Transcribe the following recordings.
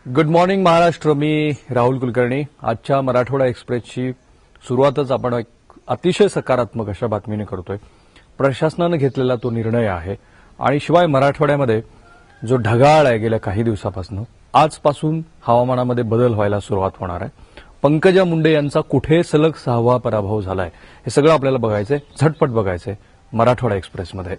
Good morning Maharashtra. मी राहुल कुलकर्णी. आजच्या मराठवाडा एक्सप्रेसची सुरुवातच आपण एक अतिशय सकारात्मक अशा बातमीने करतोय. प्रशासनाने घेतलेला तो निर्णय आहे आणि शिवाय मराठवाड्यामध्ये जो ढगाळ आहे गेल्या काही दिवसापासून आजपासून हवामानामध्ये बदल व्हायला सुरुवात होणार आहे. पंकजा मुंडे यांचा कुठे सलग 6वा पराभव झालाय हे सगळं आपल्याला बघायचंय, झटपट बघायचंय मराठवाडा एक्सप्रेसमध्ये.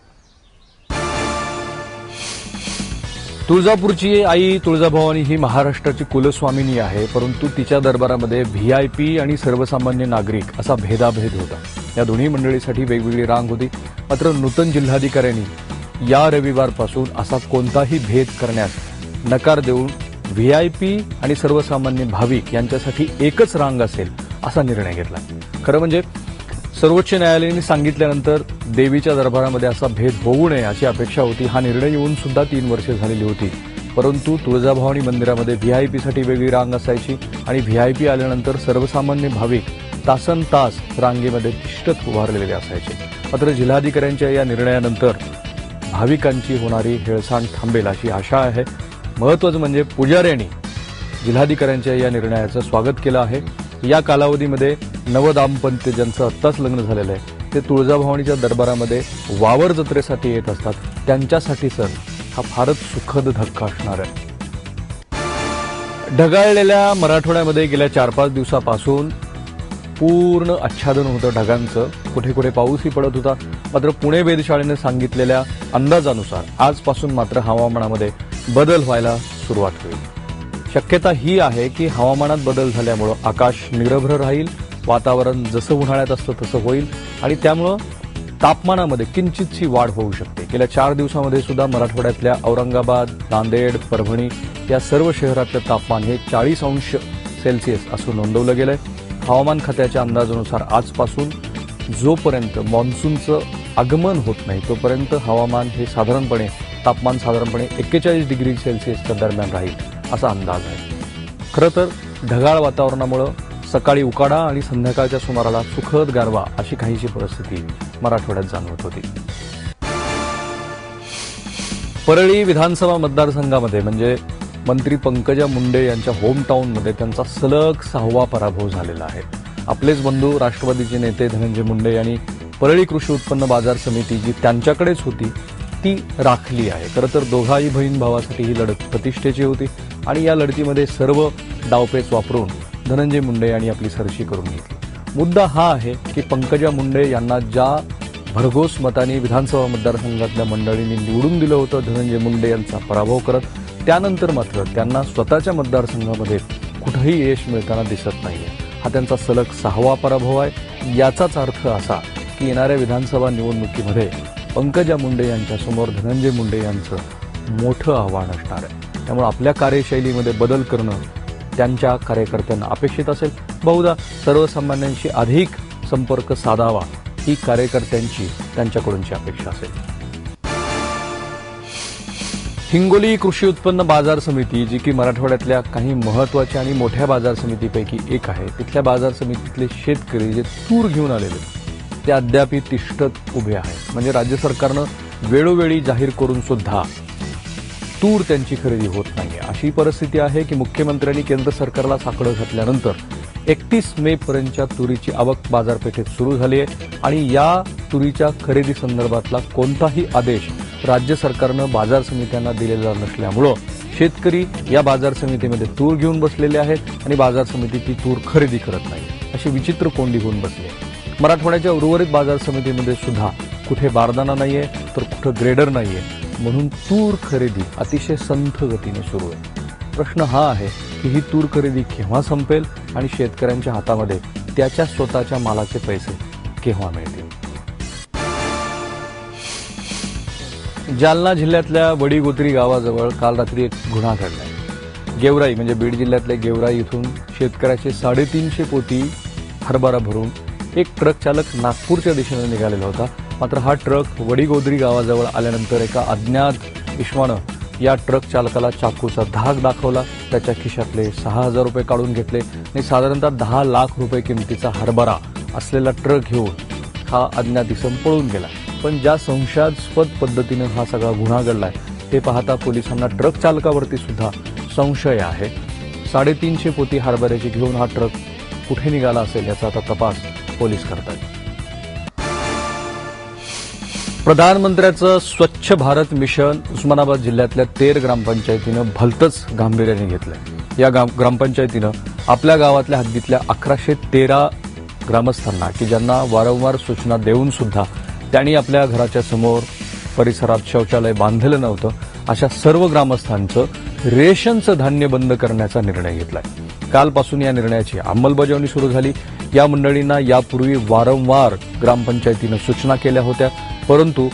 तुळजापूरची आई तुळजाभवानी ही महाराष्ट्राची कुलस्वामिनी आहे, परंतु तिच्या दरबारामध्ये व्हीआयपी आणि सर्वसामान्य नागरिक असा भेदाभेद होता. या दोन्ही मंडळीसाठी वेगवेगळी रांग होती. मात्र नूतन जिल्हाधिकाऱ्यांनी या रविवारपासून असा कोणताही भेद करण्यास नकार देऊन व्हीआयपी आणि सर्वसामान्य भाविक यांच्यासाठी एकच रांग असेल असा निर्णय घेतला. खरं म्हणजे सर्वोच्च न्यायालयाने सांगितल्यानंतर देवीच्या दरबारामध्ये असा भेद होऊ नये अशी अपेक्षा होती. हा निर्णय येऊन सुद्धा 3 वर्षे झालेली होती, परंतु तुळजाभवानी मंदिरामध्ये व्हीआयपीसाठी वेगळी रांग असायची आणि व्हीआयपी आल्यानंतर सर्वसामान्य भाविक तासन तास रांगेमध्ये तिष्ठत उभारलेले असायचे. मात्र जिल्हाधिकाऱ्यांच्या या निर्णयानंतर भाविकांची होणारी हेळसांड थांबेल अशी आशा आहे. महत्त्वाचं म्हणजे पुजाऱ्यांनी जिल्हाधिकाऱ्यांच्या या निर्णयाचं स्वागत केलं आहे. या कालावधीमध्ये नवदाम्पत्य ज्यांचं आत्ताच लग्न झालेलं आहे ते तुळजाभवानीच्या दरबारामध्ये वावर जत्रेसाठी येत असतात. त्यांच्यासाठी सर हा फारच सुखद धक्का असणार आहे. ढगाळलेल्या मराठवाड्यामध्ये गेल्या 4-5 दिवसापासून पूर्ण आच्छादन होतं ढगांचं. कुठे कुठे पाऊसही पडत होता. मात्र पुणे वेधशाळेने सांगितलेल्या अंदाजानुसार आजपासून मात्र हवामानामध्ये बदल व्हायला सुरुवात होईल. शक्यता ही आहे की हवामानात बदल झाल्यामुळे आकाश निरभ्र राहील, वातावरण जसं उन्हाळ्यात असतं तसं होईल आणि त्यामुळं तापमानामध्ये किंचितशी वाढ होऊ शकते. गेल्या 4 दिवसामध्ये सुद्धा मराठवाड्यातल्या औरंगाबाद, नांदेड, परभणी या सर्व शहरातलं तापमान हे 40 अंश सेल्सिअस असं नोंदवलं गेलंय. हवामान खात्याच्या अंदाजानुसार आजपासून जोपर्यंत मान्सूनचं आगमन होत नाही तोपर्यंत हवामान हे तापमान साधारणपणे 41 डिग्री सेल्सिअसच्या दरम्यान राहील असा अंदाज आहे. खरं तर ढगाळ वातावरणामुळे सकाळी उकाडा आणि संध्याकाळच्या सुमाराला सुखद गारवा अशी काहीशी परिस्थिती मराठवाड्यात जाणवत होती. परळी विधानसभा मतदारसंघामध्ये म्हणजे मंत्री पंकजा मुंडे यांच्या होमटाऊनमध्ये त्यांचा सलग 6वा पराभव झालेला आहे. आपलेच बंधू राष्ट्रवादीचे नेते धनंजय मुंडे यांनी परळी कृषी उत्पन्न बाजार समिती जी त्यांच्याकडेच होती ती राखली आहे. खरं तर दोघाही बहीण भावासाठी ही लढत प्रतिष्ठेची होती आणि या लढतीमध्ये सर्व डावपेच वापरून धनंजय मुंडे यांनी आपली सरशी करून घेतली. मुद्दा हा आहे की पंकजा मुंडे यांना ज्या भरघोस मतांनी विधानसभा मतदारसंघातल्या मंडळींनी निवडून दिलं होतं धनंजय मुंडे यांचा पराभव करत, त्यानंतर मात्र त्यांना स्वतःच्या मतदारसंघामध्ये कुठेही यश मिळताना दिसत नाहीये. हा त्यांचा सलग 6वा पराभव आहे. याचाच अर्थ असा की येणाऱ्या विधानसभा निवडणुकीमध्ये पंकजा मुंडे यांच्यासमोर धनंजय मुंडे यांचं मोठं आव्हान असणार आहे. त्यामुळे आपल्या कार्यशैलीमध्ये बदल करणं त्यांच्या कार्यकर्त्यांना अपेक्षित असेल. बहुधा सर्वसामान्यांशी अधिक संपर्क साधावा ही कार्यकर्त्यांची त्यांच्याकडूनची अपेक्षा असेल. हिंगोली कृषी उत्पन्न बाजार समिती जी की मराठवाड्यातल्या काही महत्वाच्या आणि मोठ्या बाजार समितीपैकी एक आहे, तिथल्या बाजार समितीतले शेतकरी जे तूर घेऊन आलेले ते अद्याप तिष्ठत उभे आहेत. म्हणजे राज्य सरकारनं वेळोवेळी जाहीर करून सुद्धा तूर त्यांची खरेदी होत नाहीये. अशी परिस्थिती आहे की मुख्यमंत्र्यांनी केंद्र सरकारला साकडं घातल्यानंतर 31 मे पर्यंतच्या तुरीची आवक बाजारपेठेत सुरू झाली आहे आणि या तुरीच्या खरेदी संदर्भातला कोणताही आदेश राज्य सरकारनं बाजार समित्यांना दिलेला नसल्यामुळं शेतकरी या बाजार समितीमध्ये तूर घेऊन बसलेले आहेत आणि बाजार समिती ती तूर खरेदी करत नाही. अशी विचित्र कोंडी होऊन बसली आहे. मराठवाड्याच्या उर्वरित बाजार समितीमध्ये सुद्धा कुठे बारदाना नाहीये तर कुठं ग्रेडर नाहीये, म्हणून तूर खरेदी अतिशय संथ गतीने सुरू आहे. प्रश्न हा आहे की ही तूर खरेदी केव्हा संपेल आणि शेतकऱ्यांच्या हातामध्ये त्याच्या स्वतःच्या मालाचे पैसे केव्हा मिळतील. जालना जिल्ह्यातल्या वडीगोत्री गावाजवळ काल रात्री एक गुन्हा घडलाय. गेवराई म्हणजे बीड जिल्ह्यातल्या गेवराई इथून शेतकऱ्याचे 350 पोती हरभरा भरून एक ट्रक चालक नागपूरच्या दिशेने निघालेला होता. मात्र हा ट्रक वडीगोद्री गावाजवळ आल्यानंतर एका अज्ञात इश्वानं या ट्रक चालकाला चाकूचा धाक दाखवला. त्याच्या खिशातले 6,000 रुपये काढून घेतले आणि साधारणतः 10 लाख रुपये किमतीचा हरभरा असलेला ट्रक घेऊन हा अज्ञात इसम पळून गेला. पण ज्या संशयास्पद पद्धतीनं हा सगळा गुन्हा घडलाय ते पाहता पोलिसांना ट्रक चालकावरती सुद्धा संशय आहे. 350 पोती हरभऱ्याची घेऊन हा ट्रक कुठे निघाला असेल याचा आता तपास पोलीस करतात. प्रधानमंत्र्यांचं स्वच्छ भारत मिशन उस्मानाबाद जिल्ह्यातल्या 13 ग्रामपंचायतीनं भलतंच गांभीर्याने घेतलंय. या ग्रामपंचायतीनं आपल्या गावातल्या हद्दीतल्या 1113 ग्रामस्थांना की ज्यांना वारंवार सूचना देऊन सुद्धा त्यांनी आपल्या घराच्या समोर परिसरात शौचालय बांधलेलं नव्हतं, अशा सर्व ग्रामस्थांचं रेशनचं धान्य बंद करण्याचा निर्णय घेतलाय. कालपासून या निर्णयाची अंमलबजावणी सुरू झाली. या मंडळींना यापूर्वी वारंवार ग्रामपंचायतीनं सूचना केल्या होत्या, परंतु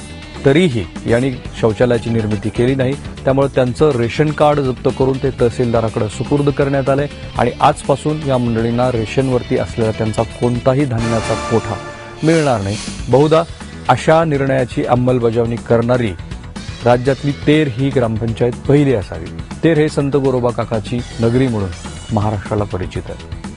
तरीही यांनी शौचालयाची निर्मिती केली नाही. त्यामुळे त्यांचं रेशन कार्ड जप्त करून ते तहसीलदाराकडे सुपूर्द करण्यात आलंय आणि आजपासून या मंडळींना रेशनवरती असलेला त्यांचा कोणताही धान्याचा कोठा मिळणार नाही. बहुधा अशा निर्णयाची अंमलबजावणी करणारी राज्यातली 13 ही ग्रामपंचायत पहिली असावी. 13 हे संत गोरोबा काकाची नगरी म्हणून महाराष्ट्राला परिचित आहे.